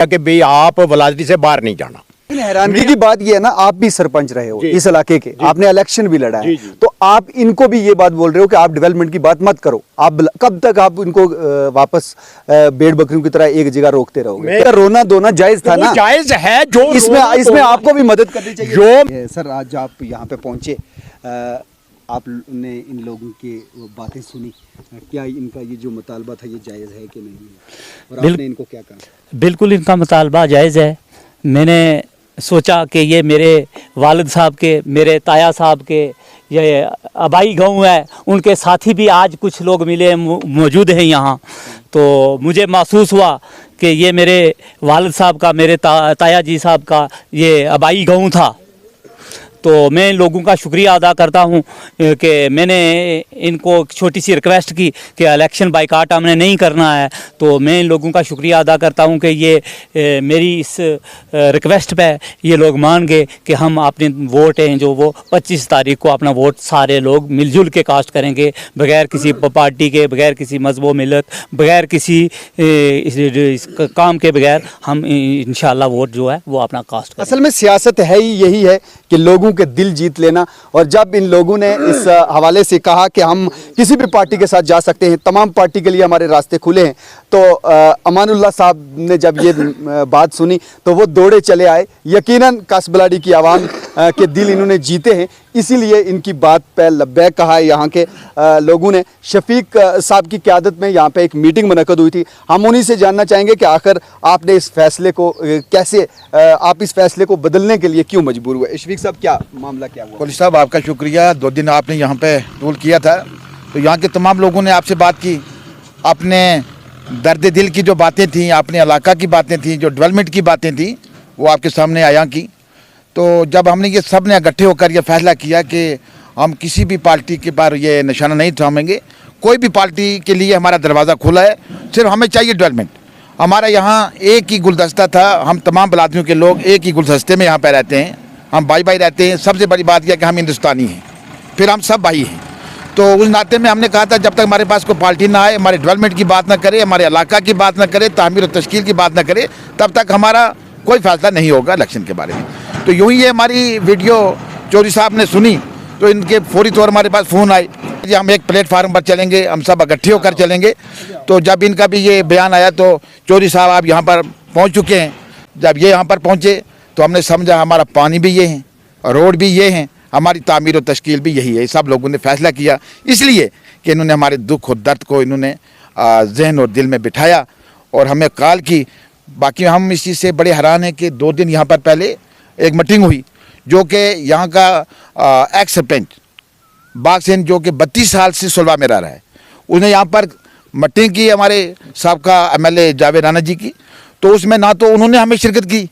कि भाई आप वलादती से बाहर नहीं जाना। हैरानगी की बात ये है ना, आप भी सरपंच रहे हो इस इलाके के, आपने इलेक्शन भी लड़ा है, तो आप इनको भी ये बात बोल रहे हो कि आप डेवलपमेंट की बात मत करो। आप कब तक आप इनको वापस भेड़ बकरियों की तरह एक जगह रोकते रहोगे? रोना धोना जायज था ना? जायज है, जो इसमें आपको भी मदद करनी चाहिए। सर, आज आप यहाँ पे पहुंचे, आपने इन लोगों की बातें सुनी, क्या इनका ये जो मुतालबा था ये जायज़ है कि नहीं है, और आपने इनको क्या कहा? बिल्कुल इनका मुतालबा जायज़ है। मैंने सोचा कि ये मेरे वालिद साहब के, मेरे ताया साहब के ये आबाई गांव है, उनके साथी भी आज कुछ लोग मिले मौजूद हैं यहाँ, तो मुझे महसूस हुआ कि ये मेरे वालिद साहब का, मेरे ताया जी साहब का ये आबाई गांव था। तो मैं इन लोगों का शुक्रिया अदा करता हूं कि मैंने इनको छोटी सी रिक्वेस्ट की कि इलेक्शन बाइकाट हमने नहीं करना है, तो मैं इन लोगों का शुक्रिया अदा करता हूं कि ये मेरी इस रिक्वेस्ट पे ये लोग मान गए कि हम अपने वोट हैं जो वो 25 तारीख को अपना वोट सारे लोग मिलजुल के कास्ट करेंगे, बगैर किसी पार्टी के, बगैर किसी मजहब मिलत, बगैर किसी इस काम के बगैर हम इंशाल्लाह वोट जो है वो अपना कास्ट करेंगे। असल में सियासत है ही यही है कि लोगों के दिल जीत लेना, और जब इन लोगों ने इस हवाले से कहा कि हम किसी भी पार्टी के साथ जा सकते हैं, तमाम पार्टी के लिए हमारे रास्ते खुले हैं, तो अमानुल्लाह साहब ने जब ये बात सुनी तो वो दौड़े चले आए। यकीनन कासबलाडी की आवाम के दिल इन्होंने जीते हैं, इसीलिए इनकी बात पे लब्बैक कहा है यहाँ के लोगों ने। शफीक साहब की क़यादत में यहाँ पे एक मीटिंग मुनक़द हुई थी, हम उन्हीं से जानना चाहेंगे कि आखिर आपने इस फैसले को कैसे, आप इस फैसले को बदलने के लिए क्यों मजबूर हुए? शफीक साहब, क्या मामला क्या हुआ? कोहली साहब, आपका शुक्रिया, 2 दिन आपने यहाँ पे टूर किया था, तो यहाँ के तमाम लोगों ने आपसे बात की, अपने दर्द दिल की जो बातें थी, अपने इलाका की बातें थी, जो डेवलपमेंट की बातें थी, वो आपके सामने आया की। तो जब हमने ये सब ने इकट्ठे होकर ये फैसला किया कि हम किसी भी पार्टी के पर ये निशाना नहीं थामेंगे, कोई भी पार्टी के लिए हमारा दरवाज़ा खुला है, सिर्फ हमें चाहिए डेवलपमेंट। हमारा यहाँ एक ही गुलदस्ता था, हम तमाम बलादियों के लोग एक ही गुलदस्ते में यहाँ पर रहते हैं, हम भाई भाई रहते हैं। सबसे बड़ी बात यह कि हम हिंदुस्तानी हैं, फिर हम सब भाई हैं। तो उस नाते में हमने कहा था जब तक हमारे पास कोई पार्टी ना आए, हमारे डेवलपमेंट की बात ना करे, हमारे इलाका की बात ना करे, तामीर और तश्कील की बात ना करे, तब तक हमारा कोई फैसला नहीं होगा इलेक्शन के बारे में। तो यूँ ही ये हमारी वीडियो चौधरी साहब ने सुनी, तो इनके फौरी तौर हमारे पास फ़ोन आए कि हम एक प्लेटफार्म पर चलेंगे, हम सब इकट्ठे होकर चलेंगे। तो जब इनका भी ये बयान आया तो चौधरी साहब आप यहाँ पर पहुँच चुके हैं। जब ये यहाँ पर पहुँचे तो हमने समझा हमारा पानी भी ये है, रोड भी ये हैं, हमारी तामीर और तश्कील भी यही है। सब लोगों ने फैसला किया इसलिए कि इन्होंने हमारे दुख और दर्द को इन्होंने जहन और दिल में बिठाया और हमें कॉल की। बाकी हम इस चीज़ से बड़े हैरान हैं कि 2 दिन यहाँ पर पहले एक मीटिंग हुई, जो कि यहाँ का एक्स सरपंच बाग सेन, जो कि 32 साल से सुलवा में रह रहा है, उसने यहाँ पर मीटिंग की हमारे साहब MLA जावेद राणा जी की। तो उसमें ना तो उन्होंने हमें शिरकत की,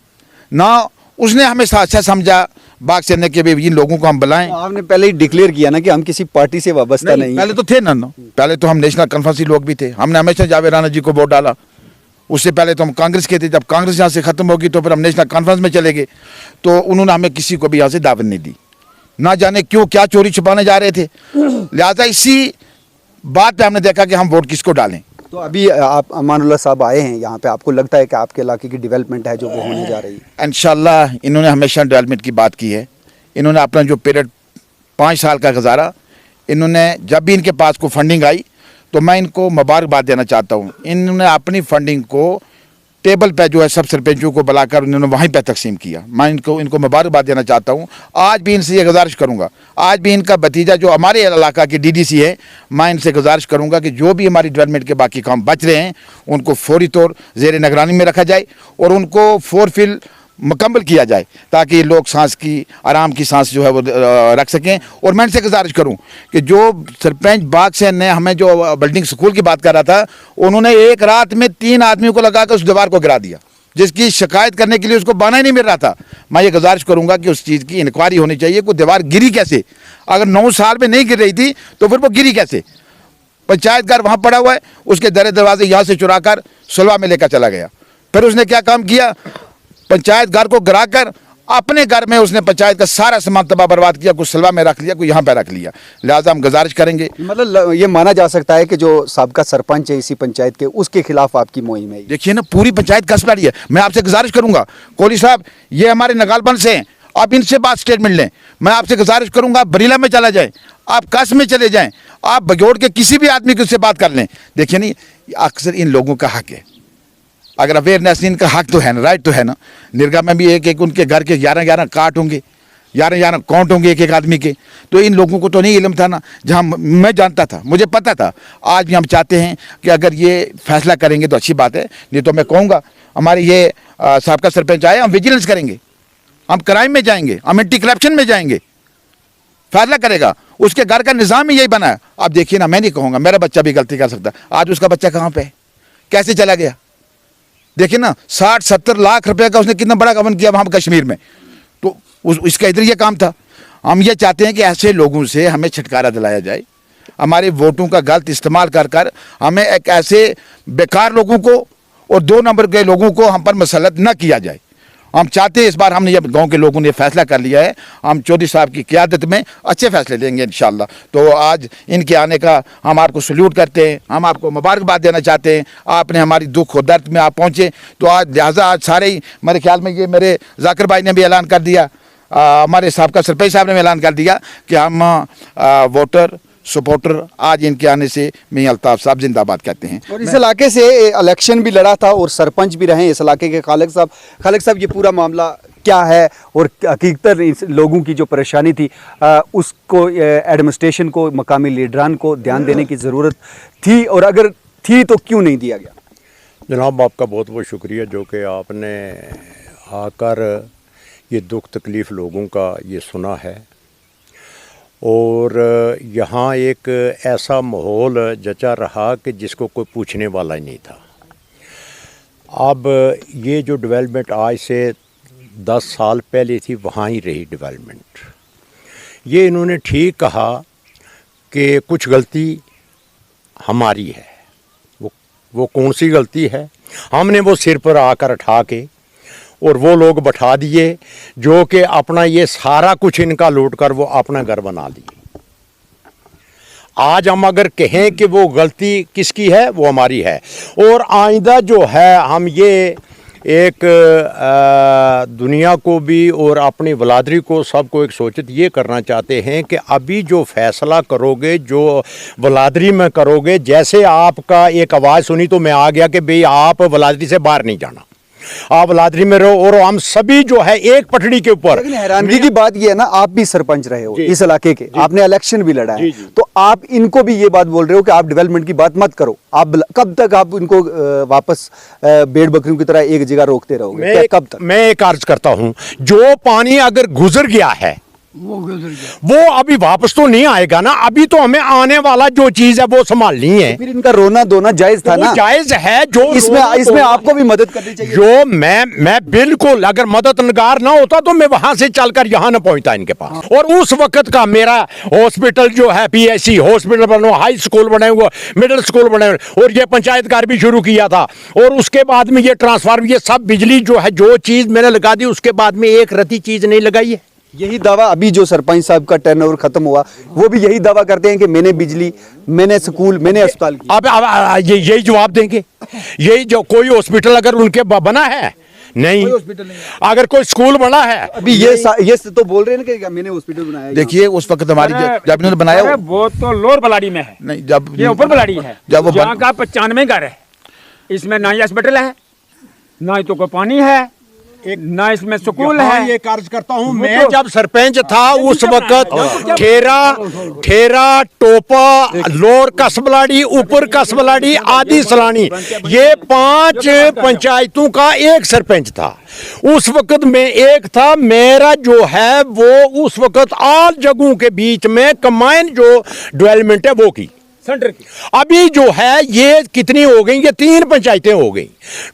ना उसने हमें अच्छा समझा बाग से ने कि इन लोगों को हम बुलाएं। आपने पहले ही डिक्लेयर किया ना कि हम किसी पार्टी से वाबस्ता नहीं। पहले तो थे ना, पहले तो हम नेशनल कॉन्फ्रेंस लोग भी थे, हमने हमेशा जावेद राणा जी को वोट डाला। उससे पहले तो हम कांग्रेस के थे, जब कांग्रेस यहाँ से ख़त्म होगी तो फिर हम नेशनल कॉन्फ्रेंस में चले गए। तो उन्होंने हमें किसी को भी यहाँ से दावत नहीं दी, ना जाने क्यों क्या चोरी छुपाने जा रहे थे। लिहाजा इसी बात पर हमने देखा कि हम वोट किसको डालें। तो अभी आप अमानुल्लाह साहब आए हैं यहाँ पे, आपको लगता है कि आपके इलाके की डेवलपमेंट है जो वो होने जा रही है? इंशाल्लाह इन्होंने हमेशा डेवलपमेंट की बात की है। इन्होंने अपना जो पीरियड 5 साल का गुजारा, इन्होंने जब भी इनके पास को फंडिंग आई तो मैं इनको मुबारकबाद देना चाहता हूँ। इन्होंने अपनी फंडिंग को टेबल पे जो है सब सरपंचों को बुलाकर उन्होंने वहीं पे तकसीम किया। मैं इनको मुबारकबाद देना चाहता हूँ। आज भी इनसे ये गुजारिश करूँगा, आज भी इनका भतीजा जो हमारे इलाका के DDC है, मैं इनसे गुजारिश करूँगा कि जो भी हमारी डेवलपमेंट के बाकी काम बच रहे हैं उनको फौरी तौर ज़ेर निगरानी में रखा जाए और उनको फुल मुकम्मल किया जाए, ताकि लोग सांस की आराम की सांस जो है वो रख सकें। और मैं इनसे गुजारिश करूं कि जो सरपंच बाग से ने हमें जो बिल्डिंग स्कूल की बात कर रहा था, उन्होंने एक रात में 3 आदमियों को लगाकर उस दीवार को गिरा दिया, जिसकी शिकायत करने के लिए उसको बहाना ही नहीं मिल रहा था। मैं ये गुजारिश करूंगा कि उस चीज़ की इंक्वायरी होनी चाहिए कि दीवार गिरी कैसे, अगर 9 साल में नहीं गिर रही थी तो फिर वो गिरी कैसे। पंचायत घर वहाँ पड़ा हुआ है, उसके दरवाजे यहाँ से चुरा कर सुलवा में लेकर चला गया। फिर उसने क्या काम किया, पंचायत घर को गिराकर अपने घर में उसने पंचायत का सारा सामान तबाह बर्बाद किया, कुछ सलवा में रख लिया, कुछ यहाँ पे रख लिया। लिहाजा हम गुजारिश करेंगे, मतलब ये माना जा सकता है कि जो साबका सरपंच है इसी पंचायत के, उसके खिलाफ आपकी मुहिम है। देखिए ना पूरी पंचायत कस पड़ी है। मैं आपसे गुजारिश करूंगा कोहली साहब, ये हमारे नगालबंद से हैं, आप इनसे बात स्टेटमेंट लें। मैं आपसे गुजारिश करूंगा, आप बरीला में चला जाएं, आप कस में चले जाएं, आप बगौड़ के किसी भी आदमी की उससे बात कर लें। देखिए नहीं, अक्सर इन लोगों का हक है, अगर अवेयरनेस, इनका हक तो है ना, राइट तो है ना। निर्गा में भी एक उनके घर के 11 काट होंगे, 11 काउंट होंगे एक आदमी के। तो इन लोगों को तो नहीं इल्म था ना, जहाँ मैं जानता था, मुझे पता था। आज भी हम चाहते हैं कि अगर ये फैसला करेंगे तो अच्छी बात है, नहीं तो मैं कहूँगा हमारे ये साबका सरपंच आए, हम विजिलेंस करेंगे, हम क्राइम में जाएंगे, हम एंटी करप्शन में जाएंगे, फैसला करेगा। उसके घर का निज़ाम ही यही बना है। आप देखिए ना, मैं नहीं कहूँगा, मेरा बच्चा भी गलती कर सकता, आज उसका बच्चा कहाँ पे है, कैसे चला गया। देखिए ना 60-70 लाख रुपए का उसने कितना बड़ा गबन किया वहाँ कश्मीर में, तो इसका इधर ये काम था। हम ये चाहते हैं कि ऐसे लोगों से हमें छुटकारा दिलाया जाए, हमारे वोटों का गलत इस्तेमाल कर कर हमें एक ऐसे बेकार लोगों को और 2 नंबर के लोगों को हम पर मसलत न किया जाए। हम चाहते हैं, इस बार हमने, जब गांव के लोगों ने फैसला कर लिया है, हम चौधरी साहब की क़यादत में अच्छे फैसले लेंगे इंशाल्लाह। तो आज इनके आने का हम आपको सल्यूट करते हैं, हम आपको मुबारकबाद देना चाहते हैं। आपने हमारी दुख और दर्द में आप पहुँचे, तो आज लिहाजा आज सारे ही, मेरे ख्याल में ये मेरे जाकिर भाई ने भी ऐलान कर दिया, हमारे साबका सरपंच साहब ने भी ऐलान कर दिया कि हम वोटर सपोर्टर आज इनके आने से मियां अल्ताफ साहब जिंदाबाद कहते हैं। और इस इलाके से इलेक्शन भी लड़ा था और सरपंच भी रहे इस इलाके के खालिक साहब, ये पूरा मामला क्या है और हकीकत इस लोगों की जो परेशानी थी उसको एडमिनिस्ट्रेशन को, मकामी लीडरान को ध्यान देने की ज़रूरत थी, और अगर थी तो क्यों नहीं दिया गया? जनाब आपका बहुत बहुत शुक्रिया जो कि आपने आकर ये दुख तकलीफ़ लोगों का ये सुना है। और यहाँ एक ऐसा माहौल जचा रहा कि जिसको कोई पूछने वाला ही नहीं था। अब ये जो डेवलपमेंट आज से 10 साल पहले थी वहाँ ही रही डेवलपमेंट। ये इन्होंने ठीक कहा कि कुछ गलती हमारी है। वो कौन सी गलती है? हमने वो सिर पर आकर उठा के और वो लोग बैठा दिए जो कि अपना ये सारा कुछ इनका लूट कर वो अपना घर बना लिए। आज हम अगर कहें कि वो गलती किसकी है, वो हमारी है। और आइंदा जो है हम ये एक दुनिया को भी और अपनी बलादरी को सबको एक सोचित ये करना चाहते हैं कि अभी जो फैसला करोगे, जो बलादरी में करोगे, जैसे आपका एक आवाज़ सुनी तो मैं आ गया कि भाई आप बलादरी से बाहर नहीं जाना, आप बलादरी में रहो, और हम सभी जो है एक पटड़ी के ऊपर। लेकिन हैरानगी की बात यह है ना, आप भी सरपंच रहे हो इस इलाके के, आपने इलेक्शन भी लड़ा है, तो आप इनको भी ये बात बोल रहे हो कि आप डेवलपमेंट की बात मत करो। आप कब तक आप इनको वापस भेड़ बकरियों की तरह एक जगह रोकते रहोगे? कब तक? मैं एक अर्ज करता हूं, जो पानी अगर गुजर गया है वो अभी वापस तो नहीं आएगा ना। अभी तो हमें आने वाला जो चीज है वो संभालनी है। फिर इनका रोना धोना जायज था ना? जायज है। जो इसमें आपको भी मदद करनी चाहिए। जो मैं बिल्कुल, अगर मददगार ना होता तो मैं वहां से चलकर यहाँ न पहुंचता इनके पास। और उस वक्त का मेरा हॉस्पिटल जो है, PSC हॉस्पिटल बना, हाई स्कूल बने हुए, मिडिल स्कूल बने हुए, और ये पंचायत घर भी शुरू किया था, और उसके बाद में ये ट्रांसफार्मर, ये सब बिजली जो है, जो चीज मैंने लगा दी, उसके बाद में एक रत्ती चीज नहीं लगाई है। यही दावा अभी जो सरपंच साहब का टर्नओवर खत्म हुआ, वो भी यही दावा करते हैं कि मैंने बिजली, मैंने स्कूल, मैंने अस्पताल किया। अब यही जवाब देंगे। यही जो कोई हॉस्पिटल अगर उनके बना है नहीं, अगर कोई स्कूल बना है, अभी ये तो बोल रहे हैं कि मैंने हॉस्पिटल बनाया। देखिए उस वक्त हमारी जब इन्होंने बनाया, वो तो लोअर बलाड़ी में है, नहीं जब ये ऊपर बलाड़ी है, जब वो यहाँ का 95 घर है, इसमें ना ही हॉस्पिटल है, ना ही तो कोई पानी है, ना इसमें स्कूल है। ये कार्य करता हूँ मैं, जब सरपंच था उस वक्त ठेरा, टोपा, लोअर कसबलाड़ी, ऊपर कसबलाड़ी, आदि सलानी, ये 5 पंचायतों का एक सरपंच था। उस वक्त में एक था, मेरा जो है वो उस वक्त आल जगहों के बीच में कमाइन जो डेवलपमेंट है वो की। सेंटर की। अभी जो है ये कितनी हो गई, ये 3 पंचायतें हो गई।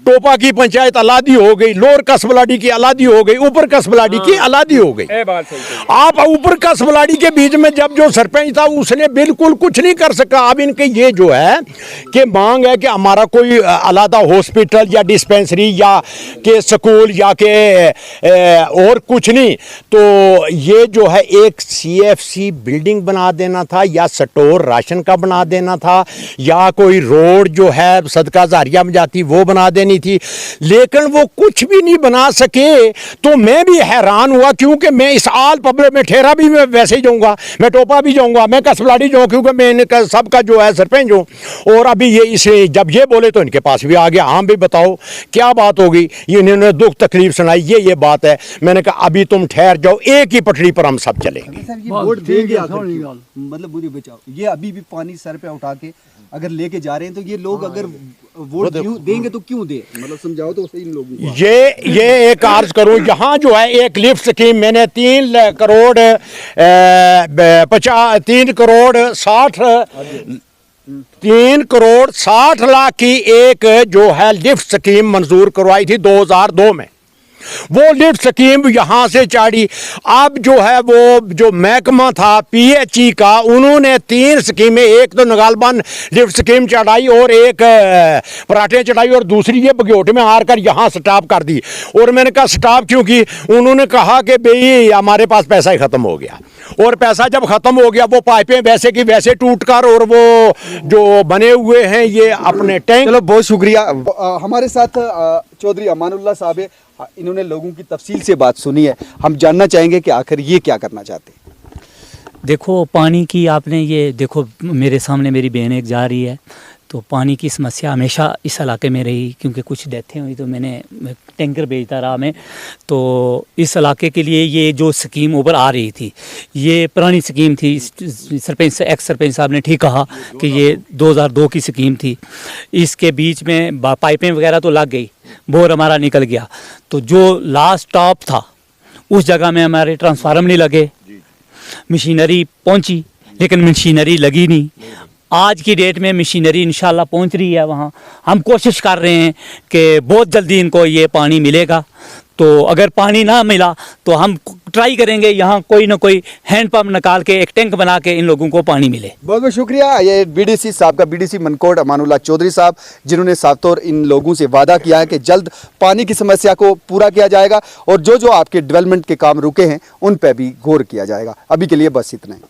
टोपा की पंचायत अलादी हो गई, लोअर कसबलाडी की अलादी हो गई, ऊपर कसबलाडी की अलादी हो गई। ये बात सही है। आप ऊपर कसबलाडी के बीच में जब जो सरपंच था उसने बिल्कुल कुछ नहीं कर सका। अब इनके ये जो है कि मांग है कि हमारा कोई अलादा हॉस्पिटल या डिस्पेंसरी या के स्कूल या के और कुछ नहीं, तो ये जो है एक CFC बिल्डिंग बना देना था या स्टोर राशन का बना देना था या कोई रोड जो है सदका जारिया में जाती वो बना देनी थी, लेकिन वो कुछ भी नहीं बना सके। तो मैं भी हैरान हुआ, क्योंकि मैं इस आल पब्लिक में ठेरा भी मैं वैसे ही जाऊंगा, मैं टोपा भी जाऊंगा, मैं कसबलाडी जाऊँ, क्योंकि मैं इनका सबका जो है सरपंच हूँ। और अभी ये इसे जब ये बोले तो इनके पास भी आ गया, हाँ भी बताओ क्या बात होगी। इन्होंने दुख तकलीफ सुनाई, ये बात है। मैंने कहा अभी तुम ठहर जाओ, एक ही पटरी पर हम सब चलेंगे। सर ये वोट देंगे मतलब बुरी बचाओ, ये अभी भी पानी सर पे उठा के अगर लेके जा रहे हैं, तो ये लोग अगर वोट देंगे तो क्यों दे, मतलब समझाओ तो सही इन लोगों को। ये एक अर्ज करूं, यहाँ जो है एक लिफ्ट स्कीम मैंने 3 करोड़ 60 लाख की एक जो है लिफ्ट स्कीम मंजूर करवाई थी 2002 में। वो लिफ्ट स्कीम यहाँ से चाड़ी। अब जो है वो जो महकमा था PHE का, उन्होंने 3 स्कीमें, एक तो नगालबन लिफ्ट स्कीम चढ़ाई और एक पराठे चढ़ाई और दूसरी ये बग्योट में हार कर यहाँ स्टॉप कर दी। और मैंने कहा स्टॉप क्यों की? उन्होंने कहा कि भाई हमारे पास पैसा ही ख़त्म हो गया। और पैसा जब ख़त्म हो गया, वो पाइपें वैसे की वैसे टूट कर और वो जो बने हुए हैं ये अपने टैंक। चलो बहुत शुक्रिया। हमारे साथ चौधरी अमानुल्लाह साहब है, इन्होंने लोगों की तफसील से बात सुनी है। हम जानना चाहेंगे कि आखिर ये क्या करना चाहते हैं। देखो पानी की आपने ये देखो, मेरे सामने मेरी बहन एक जा रही है, तो पानी की समस्या हमेशा इस इलाके में रही, क्योंकि कुछ डेथें हुई तो मैंने टैंकर भेजता रहा मैं। तो इस इलाके के लिए ये जो स्कीम ऊपर आ रही थी, ये पुरानी स्कीम थी। सरपंच एक्स सरपंच साहब ने ठीक कहा कि ये 2002 की स्कीम थी। इसके बीच में पाइपें वगैरह तो लग गई, बोर हमारा निकल गया। तो जो लास्ट स्टॉप था उस जगह में हमारे ट्रांसफार्मर नहीं लगे, मशीनरी पहुंची लेकिन मशीनरी लगी नहीं। आज की डेट में मशीनरी इंशाल्लाह पहुंच रही है वहाँ। हम कोशिश कर रहे हैं कि बहुत जल्दी इनको ये पानी मिलेगा। तो अगर पानी ना मिला तो हम ट्राई करेंगे यहाँ कोई ना कोई हैंड पंप निकाल के एक टैंक बना के इन लोगों को पानी मिले। बहुत बहुत शुक्रिया। ये BDC साहब का, BDC मनकोट अमानुल्लाह चौधरी साहब, जिन्होंने साफ तौर इन लोगों से वादा किया है कि जल्द पानी की समस्या को पूरा किया जाएगा और जो जो आपके डेवलपमेंट के काम रुके हैं उन पर भी गौर किया जाएगा। अभी के लिए बस इतना ही।